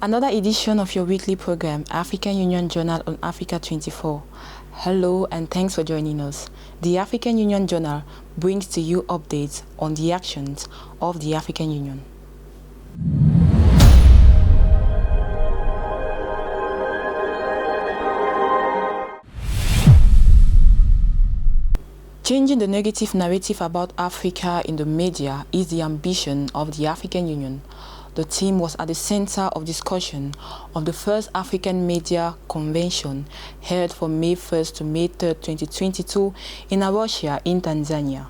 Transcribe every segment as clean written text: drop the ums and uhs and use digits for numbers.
Another edition of your weekly program, African Union Journal on Africa 24. Hello and thanks for joining us. The African Union Journal brings to you updates on the actions of the African Union. Changing the negative narrative about Africa in the media is the ambition of the African Union. The theme was at the center of discussion of the first African Media Convention held from May 1st to May 3rd, 2022 in Arusha in Tanzania.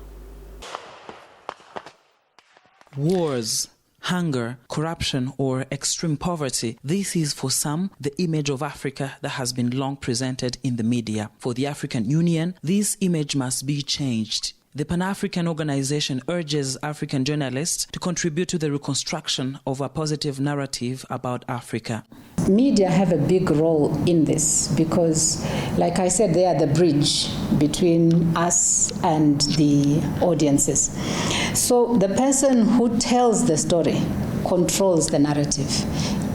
Wars, hunger, corruption, or extreme poverty. This is for some the image of Africa that has been long presented in the media. For the African Union, this image must be changed. The Pan-African organization urges African journalists to contribute to the reconstruction of a positive narrative about Africa. Media have a big role in this because, like I said, they are the bridge between us and the audiences. So the person who tells the story controls the narrative.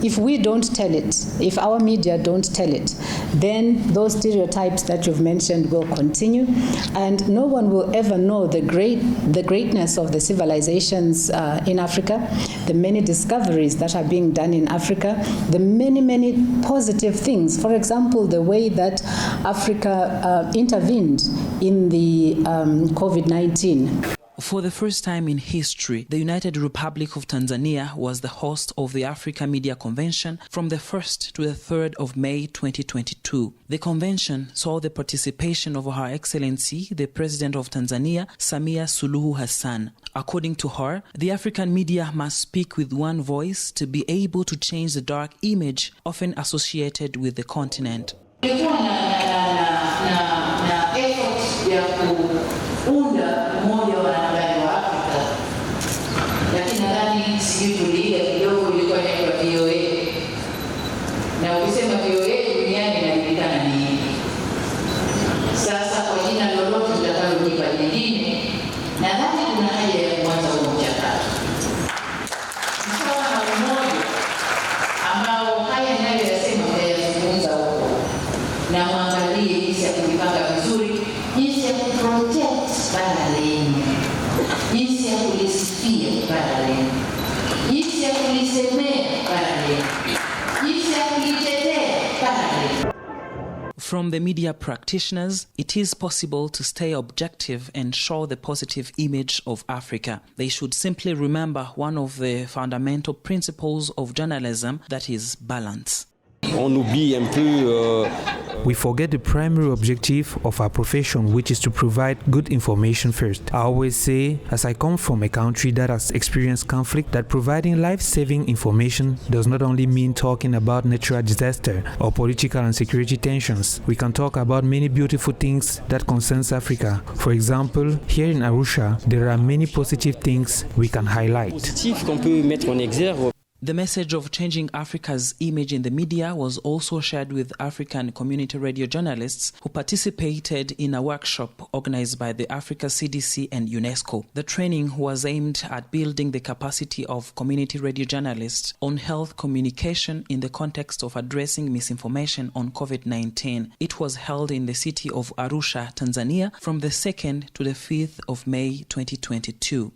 If we don't tell it, if our media don't tell it, then those stereotypes that you've mentioned will continue, and no one will ever know the greatness of the civilizations in Africa, the many discoveries that are being done in Africa, the many positive things. For example, the way that Africa intervened in the COVID-19. For the first time in history, the United Republic of Tanzania was the host of the Africa Media Convention from the 1st to the 3rd of May 2022. The convention saw the participation of Her Excellency, the President of Tanzania, Samia Suluhu Hassan. According to her, the African media must speak with one voice to be able to change the dark image often associated with the continent. From the media practitioners, it is possible to stay objective and show the positive image of Africa. They should simply remember one of the fundamental principles of journalism, that is balance. We forget the primary objective of our profession, which is to provide good information first. I always say, as I come from a country that has experienced conflict, that providing life-saving information does not only mean talking about natural disaster or political and security tensions. We can talk about many beautiful things that concerns Africa. For example, here in Arusha, there are many positive things we can highlight. The message of changing Africa's image in the media was also shared with African community radio journalists who participated in a workshop organized by the Africa CDC and UNESCO. The training was aimed at building the capacity of community radio journalists on health communication in the context of addressing misinformation on COVID-19. It was held in the city of Arusha, Tanzania, from the 2nd to the 5th of May 2022.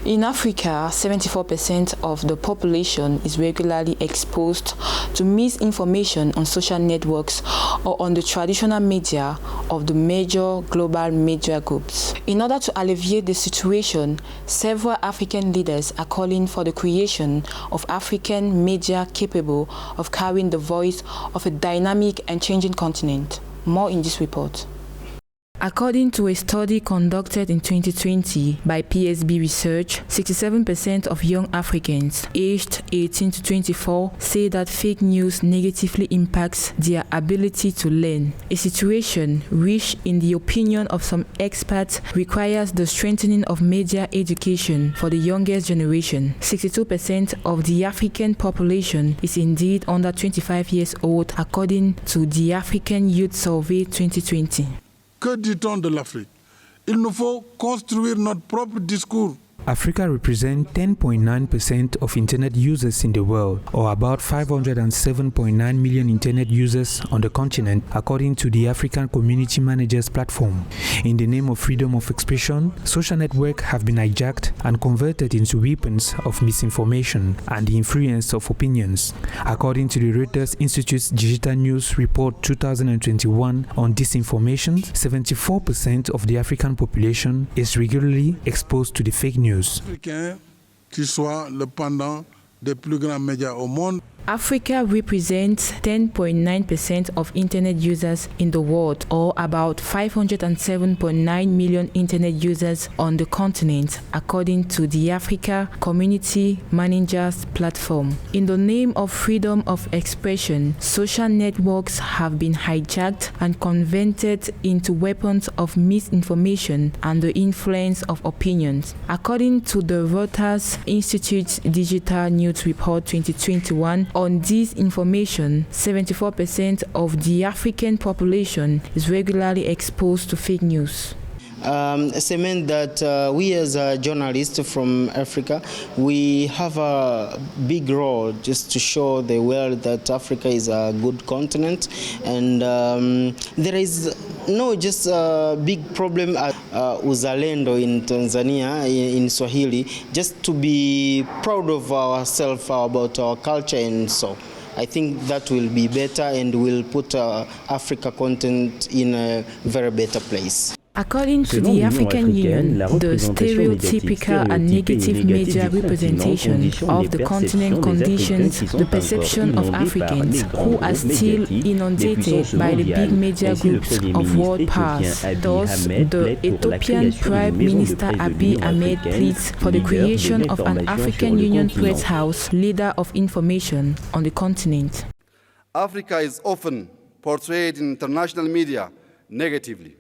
In Africa, 74% of the population is regularly exposed to misinformation on social networks or on the traditional media of the major global media groups. In order to alleviate the situation, several African leaders are calling for the creation of African media capable of carrying the voice of a dynamic and changing continent. More in this report. According to a study conducted in 2020 by PSB Research, 67% of young Africans aged 18 to 24 say that fake news negatively impacts their ability to learn, a situation which, in the opinion of some experts, requires the strengthening of media education for the youngest generation. 62% of the African population is indeed under 25 years old, according to the African Youth Survey 2020. Que dit-on de l'Afrique? Il nous faut construire notre propre discours. Africa represents 10.9% of internet users in the world, or about 507.9 million internet users on the continent, according to the African Community Managers Platform. In the name of freedom of expression, social networks have been hijacked and converted into weapons of misinformation and the influence of opinions. According to the Reuters Institute's Digital News Report 2021 on disinformation, 74% of the African population is regularly exposed to the fake news. Qui soit le pendant des plus grands médias au monde. Africa represents 10.9% of internet users in the world, or about 507.9 million internet users on the continent, according to the Africa Community Managers Platform. In the name of freedom of expression, social networks have been hijacked and converted into weapons of misinformation and the influence of opinions. According to the Reuters Institute's Digital News Report 2021, on disinformation, 74% of the African population is regularly exposed to fake news. Cement that we as journalists from Africa, we have a big role just to show the world that Africa is a good continent, and there is no just a big problem at uzalendo in Tanzania, in Swahili, just to be proud of ourselves, about our culture, and so I think that will be better and will put Africa continent in a very better place. According to the African Union, the stereotypical and negative media representation of the continent conditions the perception of Africans, who are still inundated by the big media groups of world powers. Thus, the Ethiopian Prime Minister Abiy Ahmed pleads for the creation of an African Union press house, leader of information on the continent. Africa is often portrayed in international media negatively.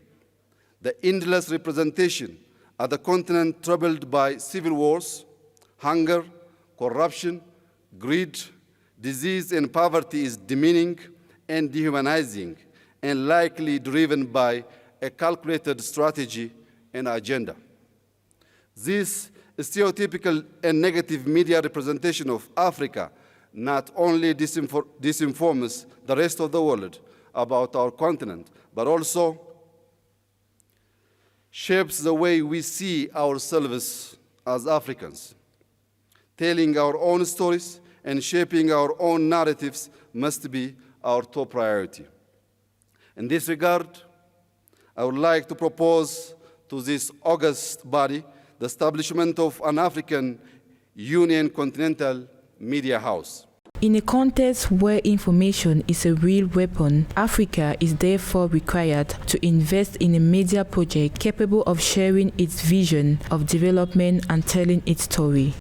The endless representation of the continent troubled by civil wars, hunger, corruption, greed, disease, and poverty is demeaning and dehumanizing, and likely driven by a calculated strategy and agenda. This stereotypical and negative media representation of Africa not only disinforms the rest of the world about our continent, but also shapes the way we see ourselves as Africans. Telling our own stories and shaping our own narratives must be our top priority. In this regard, I would like to propose to this august body the establishment of an African Union Continental Media House. In a context where information is a real weapon, Africa is therefore required to invest in a media project capable of sharing its vision of development and telling its story.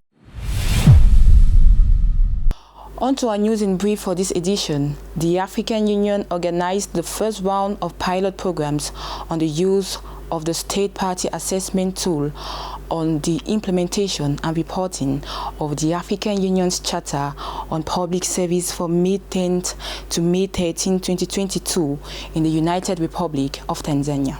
On to our news in brief for this edition. The African Union organized the first round of pilot programs on the use of the State Party Assessment Tool on the implementation and reporting of the African Union's Charter on Public Service from May 10th to May 13, 2022 in the United Republic of Tanzania.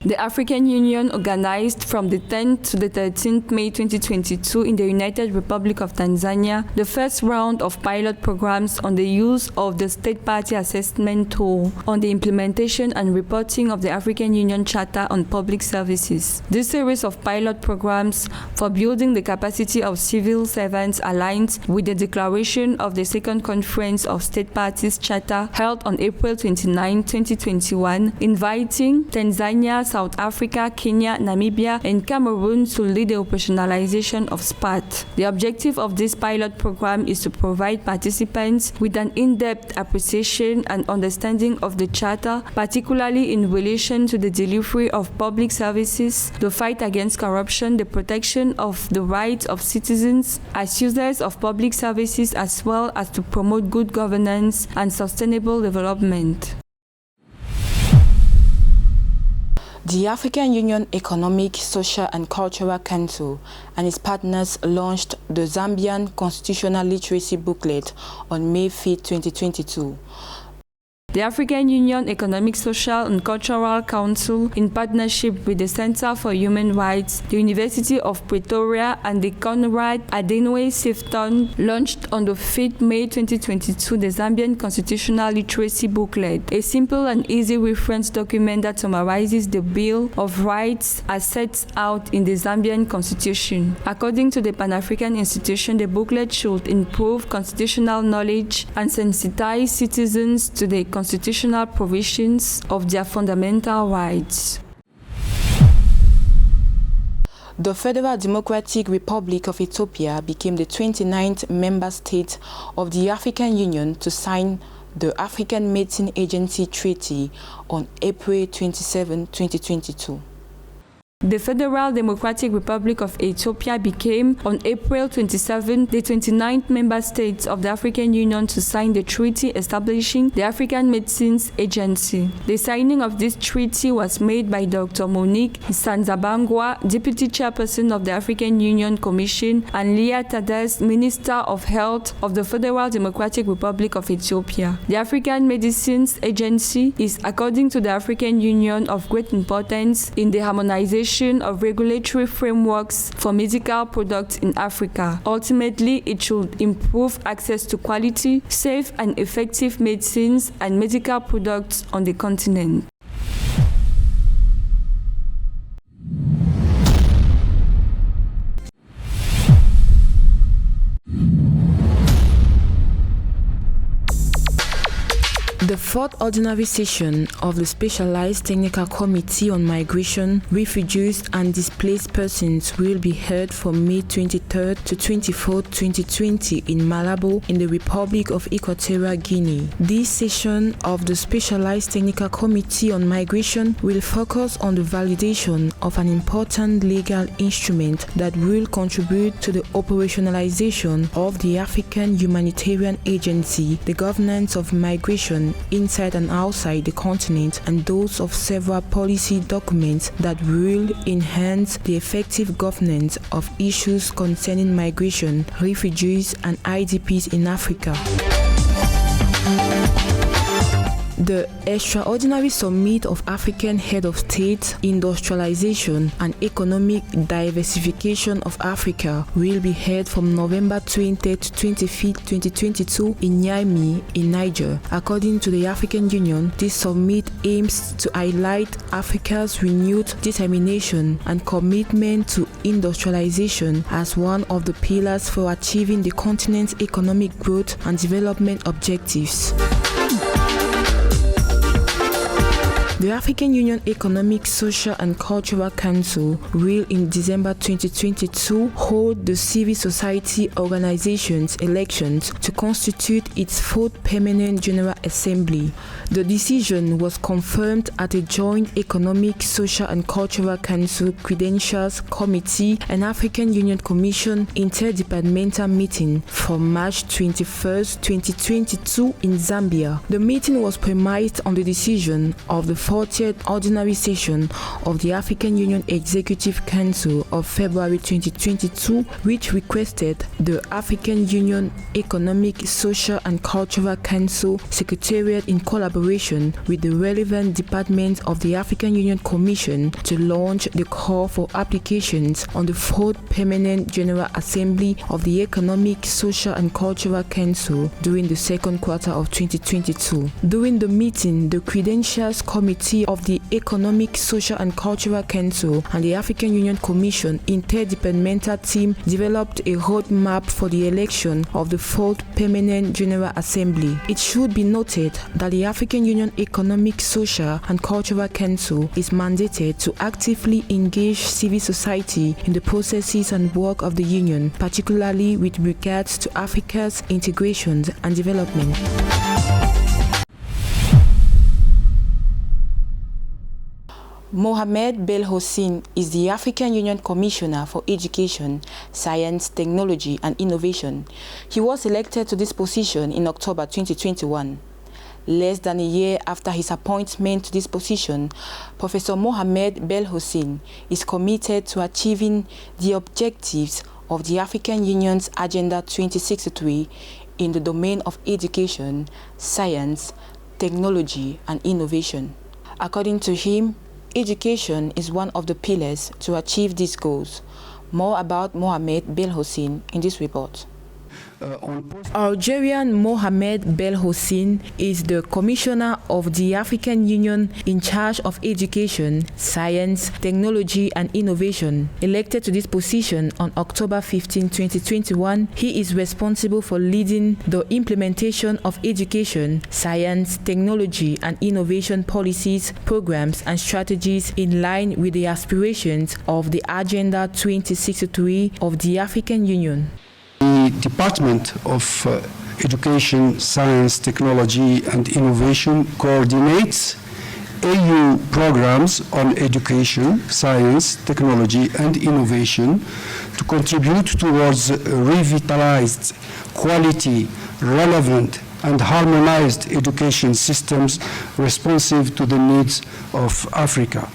The African Union organized from the 10th to the 13th May 2022 in the United Republic of Tanzania the first round of pilot programs on the use of the State Party Assessment Tool on the implementation and reporting of the African Union Charter on Public Services. This series of pilot programs for building the capacity of civil servants aligns with the declaration of the Second Conference of State Parties Charter held on April 29, 2021, inviting Tanzania, South Africa, Kenya, Namibia, and Cameroon to lead the operationalization of SPAT. The objective of this pilot program is to provide participants with an in-depth appreciation and understanding of the Charter, particularly in relation to the delivery of public services, the fight against corruption, the protection of the rights of citizens as users of public services, as well as to promote good governance and sustainable development. The African Union Economic, Social and Cultural Council and its partners launched the Zambian Constitutional Literacy Booklet on May 5, 2022. The African Union Economic, Social and Cultural Council, in partnership with the Center for Human Rights, the University of Pretoria and the Conrad Adenauer Sefton, launched on the 5th May 2022 the Zambian Constitutional Literacy Booklet, a simple and easy reference document that summarizes the Bill of Rights as set out in the Zambian Constitution. According to the Pan-African Institution, the booklet should improve constitutional knowledge and sensitize citizens to the constitutional provisions of their fundamental rights. The Federal Democratic Republic of Ethiopia became the 29th member state of the African Union to sign the African Medicine Agency Treaty on April 27, 2022. The Federal Democratic Republic of Ethiopia became, on April 27, the 29th member state of the African Union to sign the treaty establishing the African Medicines Agency. The signing of this treaty was made by Dr. Monique Sanzabangwa, Deputy Chairperson of the African Union Commission, and Leah Tades, Minister of Health of the Federal Democratic Republic of Ethiopia. The African Medicines Agency is, according to the African Union, of great importance in the harmonization of regulatory frameworks for medical products in Africa. Ultimately, it should improve access to quality, safe and effective medicines and medical products on the continent. The fourth ordinary session of the Specialized Technical Committee on Migration, Refugees and Displaced Persons will be held from May 23rd to 24th, 2020 in Malabo in the Republic of Equatorial Guinea. This session of the Specialized Technical Committee on Migration will focus on the validation of an important legal instrument that will contribute to the operationalization of the African Humanitarian Agency, the governance of migration inside and outside the continent, and those of several policy documents that will enhance the effective governance of issues concerning migration, refugees, and IDPs in Africa. The Extraordinary Summit of African Head of State, Industrialization and Economic Diversification of Africa will be held from November 20th to 25th, 2022 in Niamey in Niger. According to the African Union, this summit aims to highlight Africa's renewed determination and commitment to industrialization as one of the pillars for achieving the continent's economic growth and development objectives. The African Union Economic, Social and Cultural Council will in December 2022 hold the civil society organizations elections to constitute its fourth permanent General Assembly. The decision was confirmed at a joint Economic, Social and Cultural Council Credentials Committee and African Union Commission interdepartmental meeting from March 21st, 2022 in Zambia. The meeting was premised on the decision of the 40th Ordinary Session of the African Union Executive Council of February 2022, which requested the African Union Economic, Social and Cultural Council Secretariat in collaboration with the relevant departments of the African Union Commission to launch the call for applications on the 4th Permanent General Assembly of the Economic, Social and Cultural Council during the second quarter of 2022. During the meeting, the Credentials Committee of the Economic, Social and Cultural Council and the African Union Commission interdepartmental team developed a roadmap for the election of the 4th Permanent General Assembly. It should be noted that the African Union Economic, Social and Cultural Council is mandated to actively engage civil society in the processes and work of the Union, particularly with regards to Africa's integration and development. Mohammed Belhocine is the African Union Commissioner for Education, Science, Technology and Innovation. He was elected to this position in October 2021. Less than a year after his appointment to this position, Professor Mohammed Belhocine is committed to achieving the objectives of the African Union's Agenda 2063 in the domain of education, science, technology, and innovation. According to him, education is one of the pillars to achieve these goals. More about Mohammed Belhocine in this report. Algerian Mohammed Belhocine is the Commissioner of the African Union in charge of education, science, technology and innovation. Elected to this position on October 15, 2021, he is responsible for leading the implementation of education, science, technology and innovation policies, programs and strategies in line with the aspirations of the Agenda 2063 of the African Union. The Department of Education, Science, Technology and Innovation coordinates AU programs on education, science, technology and innovation to contribute towards revitalized, quality, relevant and harmonized education systems responsive to the needs of Africa.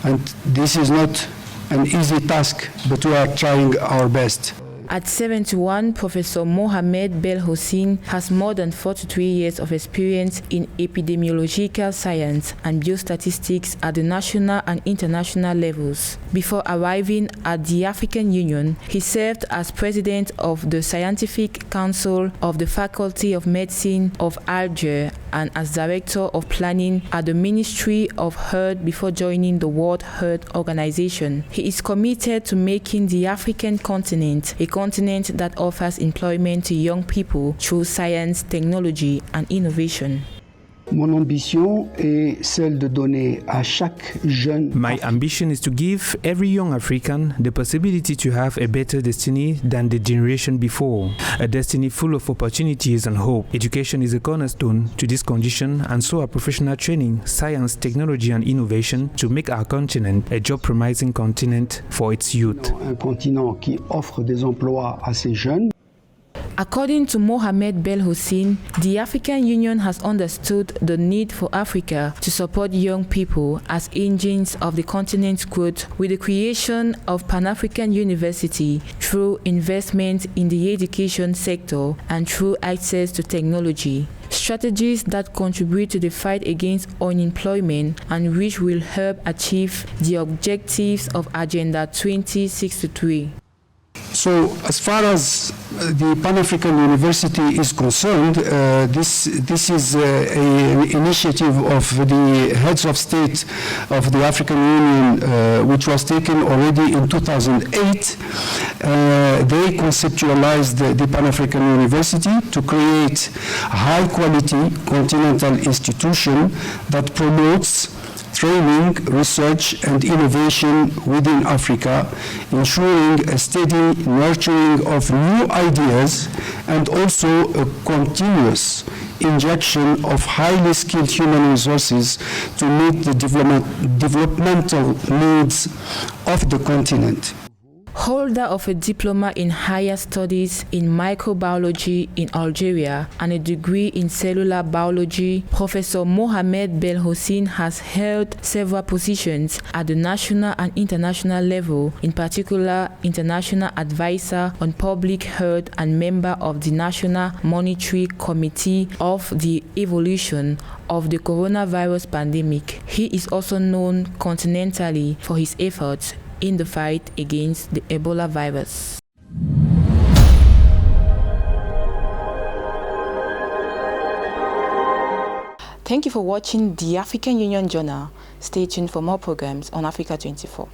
And this is not an easy task, but we are trying our best. At 71, Professor Mohammed Belhocine has more than 43 years of experience in epidemiological science and biostatistics at the national and international levels. Before arriving at the African Union, he served as president of the Scientific Council of the Faculty of Medicine of Alger and as director of planning at the Ministry of Health before joining the World Health Organization. He is committed to making the African continent a continent that offers employment to young people through science, technology and innovation. Mon ambition est celle de donner à chaque jeune. My ambition is to give every young African the possibility to have a better destiny than the generation before, a destiny full of opportunities and hope. Education is a cornerstone to this condition, and so are professional training, science, technology and innovation to make our continent a job-promising continent for its youth. Un continent qui offre des emplois à ses jeunes. According to Mohammed Belhocine, the African Union has understood the need for Africa to support young people as engines of the continent's growth with the creation of Pan-African University through investment in the education sector and through access to technology. Strategies that contribute to the fight against unemployment and which will help achieve the objectives of Agenda 2063. So, as far as the Pan-African University is concerned, this is an initiative of the heads of state of the African Union, which was taken already in 2008. They conceptualized the Pan-African University to create a high-quality continental institution that promotes training, research and innovation within Africa, ensuring a steady nurturing of new ideas and also a continuous injection of highly skilled human resources to meet the developmental needs of the continent. Holder of a diploma in higher studies in microbiology in Algeria and a degree in cellular biology, Professor Mohammed Belhocine has held several positions at the national and international level, in particular international advisor on public health and member of the National Monitoring Committee of the evolution of the coronavirus pandemic. He is also known continentally for his efforts in the fight against the Ebola virus. Thank you for watching the African Union Journal. Stay tuned for more programs on Africa 24.